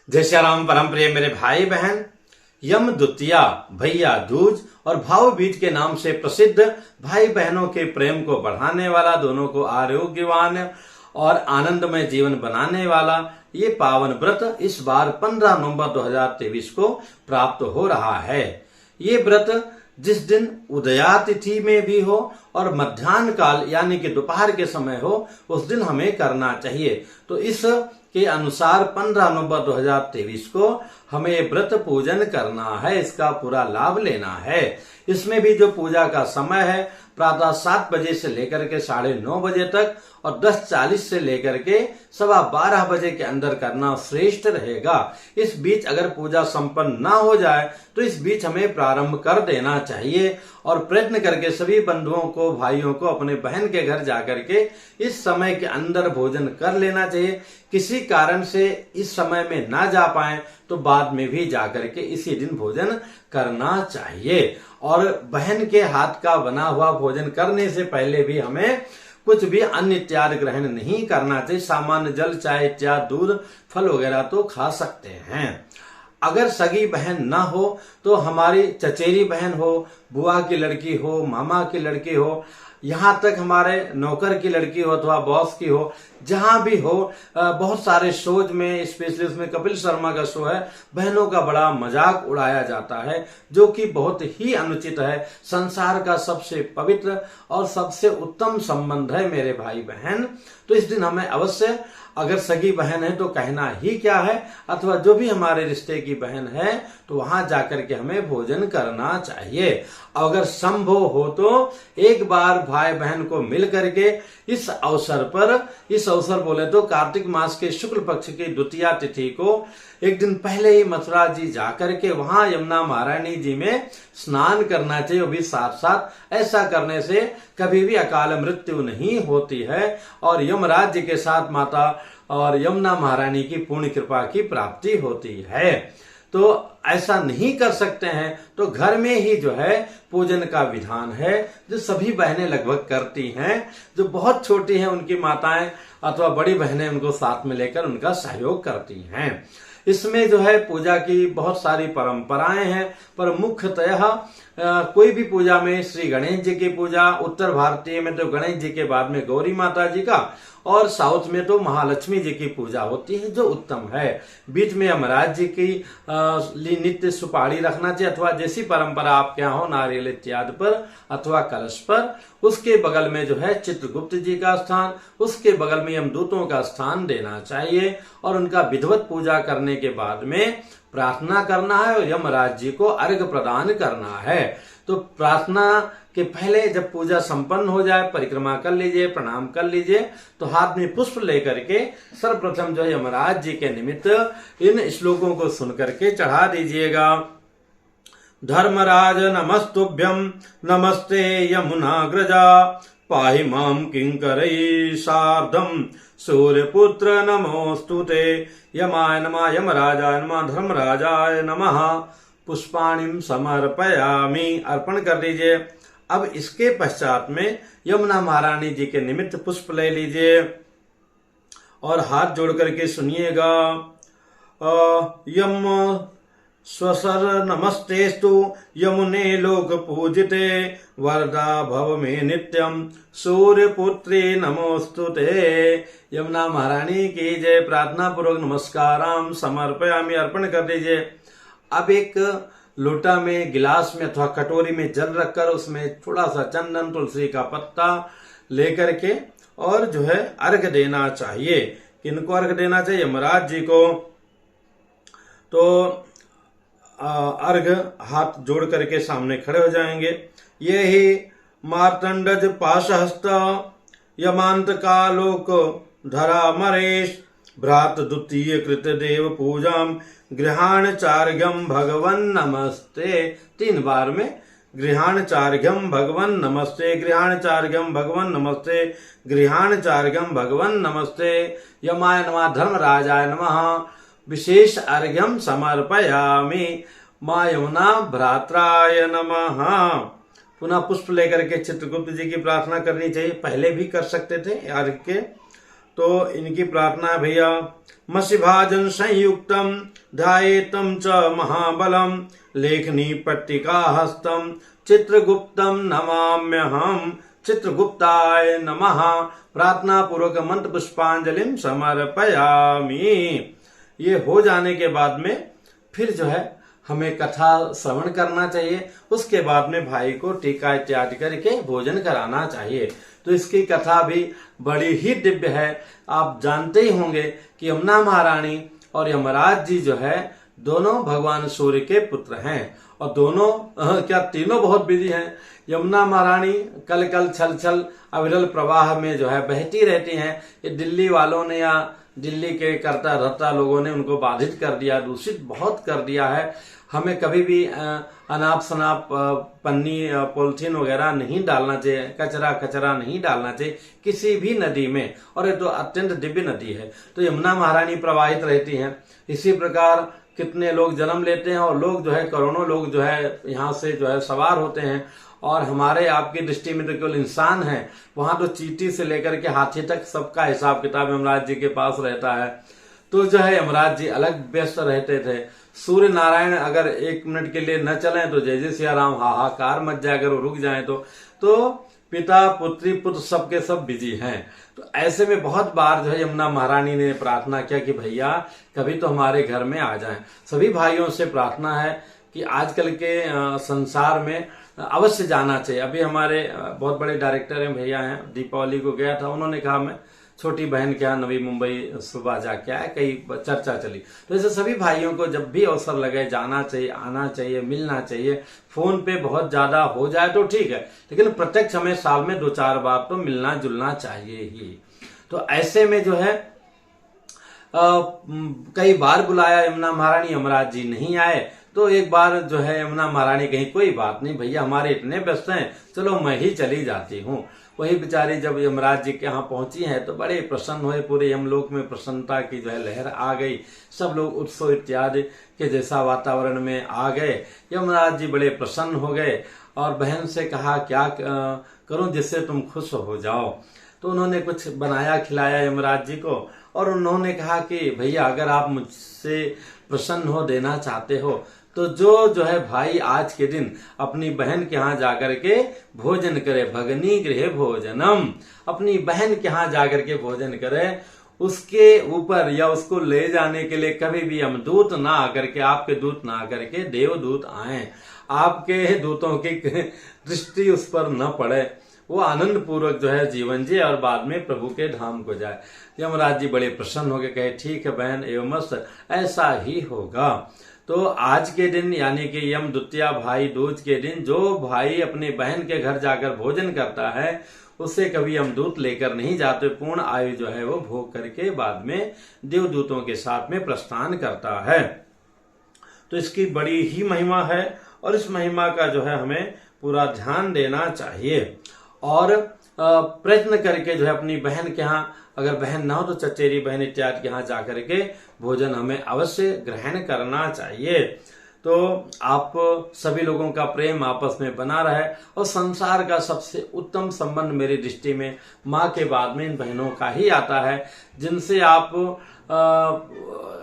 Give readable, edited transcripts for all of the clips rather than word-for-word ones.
जय श्री राम। परम प्रिय मेरे भाई बहन, यम द्वितीया, भैया दूज और भाव बीज के नाम से प्रसिद्ध भाई बहनों के प्रेम को बढ़ाने वाला, दोनों को आरोग्यवान और आनंदमय जीवन बनाने वाला ये पावन व्रत इस बार 15 नवंबर 2023 को प्राप्त हो रहा है। ये व्रत जिस दिन उदया तिथि में भी हो और मध्याह्न काल यानी कि दोपहर के समय हो, उस दिन हमें करना चाहिए। तो इस के अनुसार 15 नवंबर 2023 को हमें व्रत पूजन करना है, इसका पूरा लाभ लेना है। इसमें भी जो पूजा का समय है प्रातः 7 बजे से लेकर के 9:30 बजे तक और 10:40 से लेकर के 12:15 बजे के अंदर करना श्रेष्ठ रहेगा। इस बीच अगर पूजा संपन्न ना हो जाए तो इस बीच हमें प्रारंभ कर देना चाहिए और प्रयत्न करके सभी बंधुओं को, भाइयों को अपने बहन के घर जाकर के इस समय के अंदर भोजन कर लेना चाहिए। किसी कारण से इस समय में ना जा पाए तो बाद में भी जाकर के इसी दिन भोजन करना चाहिए। और बहन के हाथ का बना हुआ भोजन करने से पहले भी हमें कुछ भी अन्न इत्यादि ग्रहण नहीं करना चाहिए। सामान्य जल, चाय इत्यादि, दूध, फल वगैरह तो खा सकते हैं। अगर सगी बहन ना हो तो हमारी चचेरी बहन हो, बुआ की लड़की हो, मामा की लड़की हो, यहाँ तक हमारे नौकर की लड़की हो अथवा बॉस की हो, जहां भी हो, बहुत सारे शोज में, स्पेशली उसमें कपिल शर्मा का शो है, बहनों का बड़ा मजाक उड़ाया जाता है जो कि बहुत ही अनुचित है। संसार का सबसे पवित्र और सबसे उत्तम संबंध है मेरे भाई बहन। तो इस दिन हमें अवश्य, अगर सगी बहन है तो कहना ही क्या है, अथवा जो भी हमारे रिश्ते की बहन है तो वहां जाकर के हमें भोजन करना चाहिए। अगर संभव हो तो एक बार भाई बहन को मिल करके इस अवसर बोले तो कार्तिक मास के शुक्ल पक्ष की द्वितीया तिथि को एक दिन पहले ही मथुरा जी जाकर के वहां यमुना महारानी जी में स्नान करना चाहिए। वो भी साथ साथ, ऐसा करने से कभी भी अकाल मृत्यु नहीं होती है और यमराज जी के साथ माता और यमुना महारानी की पूर्ण कृपा की प्राप्ति होती है। तो ऐसा नहीं कर सकते हैं तो घर में ही जो है पूजन का विधान है, जो सभी बहनें लगभग करती हैं। जो बहुत छोटी हैं उनकी माताएं अथवा बड़ी बहनें उनको साथ में लेकर उनका सहयोग करती हैं। इसमें जो है पूजा की बहुत सारी परंपराएं हैं, पर मुख्यतः कोई भी पूजा में श्री गणेश जी की पूजा, उत्तर भारतीय में तो गणेश जी के बाद में गौरी माता जी का, और साउथ में तो महालक्ष्मी जी की पूजा होती है जो उत्तम है। बीच में यमराज जी की नित्य सुपारी रखना चाहिए अथवा जैसी परंपरा आपके यहाँ हो, नारियल इत्यादि पर अथवा कलश पर। उसके बगल में जो है चित्रगुप्त जी का स्थान, उसके बगल में यमदूतों का स्थान देना चाहिए और उनका विधिवत पूजा करने के बाद में प्रार्थना करना है और यमराज जी को अर्घ्य प्रदान करना है। तो प्रार्थना के पहले जब पूजा संपन्न हो जाए, परिक्रमा कर लीजिए, प्रणाम कर लीजिए, तो हाथ में पुष्प लेकर के सर्वप्रथम जो है यमराज जी के निमित्त इन श्लोकों को सुन करके चढ़ा दीजिएगा। धर्मराज नमस्तुभ्यं नमस्ते यमुनाग्रजा, पाहि मां किंकरै सार्धं सूर्यपुत्र नमोस्तुते, यमाय नमः यमराजाय नमः धर्मराजाय नमः। पुष्पाणिम समर्पयामि, अर्पण कर दीजिए। अब इसके पश्चात में यमुना महारानी जी के निमित्त पुष्प ले लीजिए और हाथ जोड़ करके सुनिएगा। यम स्वसर नमस्तेस्तु यमुने लोक पूजिते, वरदा भव में नित्यम सूर्यपुत्री नमोस्तुते। यमुना महारानी की जय। प्रार्थना पूर्वक नमस्काराम समर्पयामि, अर्पण कर दीजिए। अब एक लोटा में, गिलास में अथवा कटोरी में जल रखकर उसमें थोड़ा सा चंदन, तुलसी का पत्ता लेकर के और जो है अर्घ्य देना चाहिए। किनको अर्घ्य देना चाहिए? यमराज जी को। तो अर्घ्य हाथ जोड़ करके सामने खड़े हो जाएंगे। ये ही मार्तंडज पाशहस्त यमांत कालोक धरा मरेश, भ्रात द्वितीय कृत देव पूजाम गृहाणचार्घ्यम भगवन नमस्ते। 3 बार में गृहाणचार्घ्यम भगवन नमस्ते, गृहाणचार्घ्यम भगवन नमस्ते, गृहाणचार्घ्यम भगवन नमस्ते। यमाय नमः धर्मराजाय नमः, विशेष अर्घ्यम समर्पयामि, मां यमुना भ्रात्राय नमः। पुनः पुष्प लेकर के चित्रगुप्त जी की प्रार्थना करनी चाहिए, पहले भी कर सकते थे अर्घ्य के। तो इनकी प्रार्थना है भैया, मसीभाजन संयुक्तम ध्यायेतम च महाबलम लेखनी पट्टिका हस्तम चित्रगुप्तम नमाम्यहम चित्रगुप्ताय नमः। प्रार्थना पूर्वक मंत्र पुष्पांजलिम समर्पयामि। ये हो जाने के बाद में फिर जो है हमें कथा श्रवण करना चाहिए। उसके बाद में भाई को टीका इत्यादि करके भोजन कराना चाहिए। तो इसकी कथा भी बड़ी ही दिव्य है। आप जानते ही होंगे कि यमुना महारानी और यमराज जी जो है दोनों भगवान सूर्य के पुत्र हैं और दोनों क्या तीनों बहुत बिजी हैं। यमुना महारानी कल कल छल छल अविरल प्रवाह में जो है बहती रहती हैं। ये दिल्ली वालों ने या दिल्ली के करता धरता लोगों ने उनको बाधित कर दिया, दूषित बहुत कर दिया है। हमें कभी भी अनाप शनाप पन्नी पॉलिथीन वगैरह नहीं डालना चाहिए, कचरा नहीं डालना चाहिए किसी भी नदी में। और ये तो अत्यंत दिव्य नदी है, तो यमुना महारानी प्रवाहित रहती हैं। इसी प्रकार कितने लोग जन्म लेते हैं और लोग जो है करोड़ों लोग जो है यहाँ से जो है सवार होते हैं। और हमारे आपकी दृष्टि में तो केवल इंसान है, वहां तो चींटी से लेकर के हाथी तक सबका हिसाब किताब यमराज जी के पास रहता है। तो जो है यमराज जी अलग व्यस्त रहते थे। सूर्य नारायण अगर 1 मिनट के लिए न चले तो जय जय सिया राम हाहाकार मच जाए, अगर वो रुक जाए तो पिता पुत्री पुत्र सबके सब बिजी हैं। तो ऐसे में बहुत बार जो है यमुना महारानी ने प्रार्थना किया कि भैया कभी तो हमारे घर में आ जाएं। सभी भाइयों से प्रार्थना है कि आजकल के संसार में अवश्य जाना चाहिए। अभी हमारे बहुत बड़े डायरेक्टर हैं भैया हैं, दीपावली को गया था, उन्होंने कहा मैं छोटी बहन के यहाँ नवी मुंबई सुबह जाके आए, कई चर्चा चली। तो ऐसे सभी भाइयों को जब भी अवसर लगे जाना चाहिए, आना चाहिए, मिलना चाहिए। फोन पे बहुत ज्यादा हो जाए तो ठीक है, लेकिन प्रत्यक्ष हमें साल में 2-4 बार तो मिलना जुलना चाहिए ही। तो ऐसे में जो है कई बार बुलाया यमुना महारानी, यमराज जी नहीं आए। तो एक बार जो है यमुना महारानी कही कोई बात नहीं भैया हमारे इतने व्यस्त हैं, चलो मैं ही चली जाती हूँ। वही बेचारी जब यमराज जी के यहाँ पहुंची है तो बड़े प्रसन्न हुए, पूरे यमलोक में प्रसन्नता की जो है लहर आ गई। सब लोग उत्सव इत्यादि के जैसा वातावरण में आ गए। यमराज जी बड़े प्रसन्न हो गए और बहन से कहा क्या करूं जिससे तुम खुश हो जाओ। तो उन्होंने कुछ बनाया खिलाया यमराज जी को और उन्होंने कहा कि भैया अगर आप मुझसे प्रसन्न हो देना चाहते हो तो जो है भाई आज के दिन अपनी बहन के यहाँ जाकर के भोजन करे, भगनी गृह भोजनम, अपनी बहन के यहाँ जाकर के भोजन करे, उसके ऊपर या उसको ले जाने के लिए कभी भी हम दूत ना आकर के, आपके दूत ना आकर के देवदूत आए, आपके दूतों की दृष्टि उस पर न पड़े, वो आनंद पूर्वक जो है जीवन जिए और बाद में प्रभु के धाम को जाए। यमराज जी बड़े प्रसन्न हो गए, कहे ठीक है बहन एवं ऐसा ही होगा। तो आज के दिन यानी कि यम द्वितीया भाई दूज के दिन जो भाई अपनी बहन के घर जाकर भोजन करता है उससे कभी यमदूत लेकर नहीं जाते, पूर्ण आयु जो है वो भोग करके बाद में देवदूतों के साथ में प्रस्थान करता है। तो इसकी बड़ी ही महिमा है और इस महिमा का जो है हमें पूरा ध्यान देना चाहिए और प्रयत्न करके जो है अपनी बहन के यहाँ, अगर बहन ना हो तो चचेरी बहन इत्यादि के यहाँ जाकर के भोजन हमें अवश्य ग्रहण करना चाहिए। तो आप सभी लोगों का प्रेम आपस में बना रहे और संसार का सबसे उत्तम संबंध मेरी दृष्टि में माँ के बाद में इन बहनों का ही आता है, जिनसे आप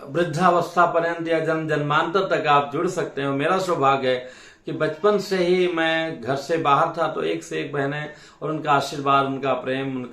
वृद्धावस्था पर्यंत या जन्मांतर तक आप जुड़ सकते हो। मेरा सौभाग्य है कि बचपन से ही मैं घर से बाहर था तो एक से एक बहनें और उनका आशीर्वाद, उनका प्रेम,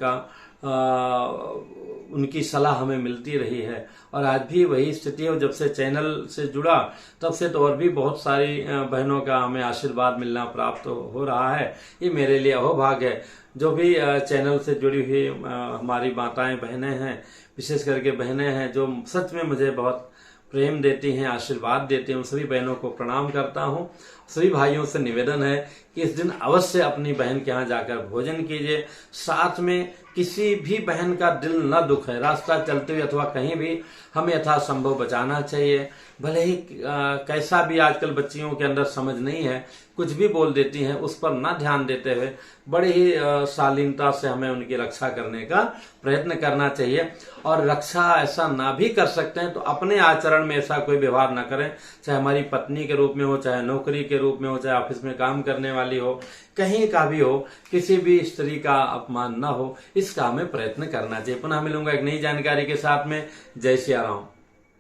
उनकी सलाह हमें मिलती रही है और आज भी वही स्थिति है। जब से चैनल से जुड़ा तब से तो और भी बहुत सारी बहनों का हमें आशीर्वाद मिलना प्राप्त हो रहा है। ये मेरे लिए अहोभाग्य है। जो भी चैनल से जुड़ी हुई हमारी माताएं बहनें हैं, विशेष करके बहनें हैं जो सच में मुझे बहुत प्रेम देती हैं, आशीर्वाद देती हैं, उन सभी बहनों को प्रणाम करता हूं। सभी भाइयों से निवेदन है कि इस दिन अवश्य अपनी बहन के यहाँ जाकर भोजन कीजिए। साथ में किसी भी बहन का दिल न दुखे, रास्ता चलते हुए अथवा कहीं भी हमें यथासंभव बचाना चाहिए। भले ही कैसा भी आजकल बच्चियों के अंदर समझ नहीं है, कुछ भी बोल देती हैं, उस पर न ध्यान देते हुए बड़ी ही शालीनता से हमें उनकी रक्षा करने का प्रयत्न करना चाहिए। और रक्षा ऐसा ना भी कर सकते हैं तो अपने आचरण में ऐसा कोई व्यवहार न करें, चाहे हमारी पत्नी के रूप में हो, चाहे नौकरी के रूप में हो, चाहे ऑफिस में काम करने वाली हो, कहीं का भी हो, किसी भी स्त्री का अपमान न हो, इसका हमें प्रयत्न करना चाहिए। पुनः मिलूंगा एक नई जानकारी के साथ में। जय सिया राम।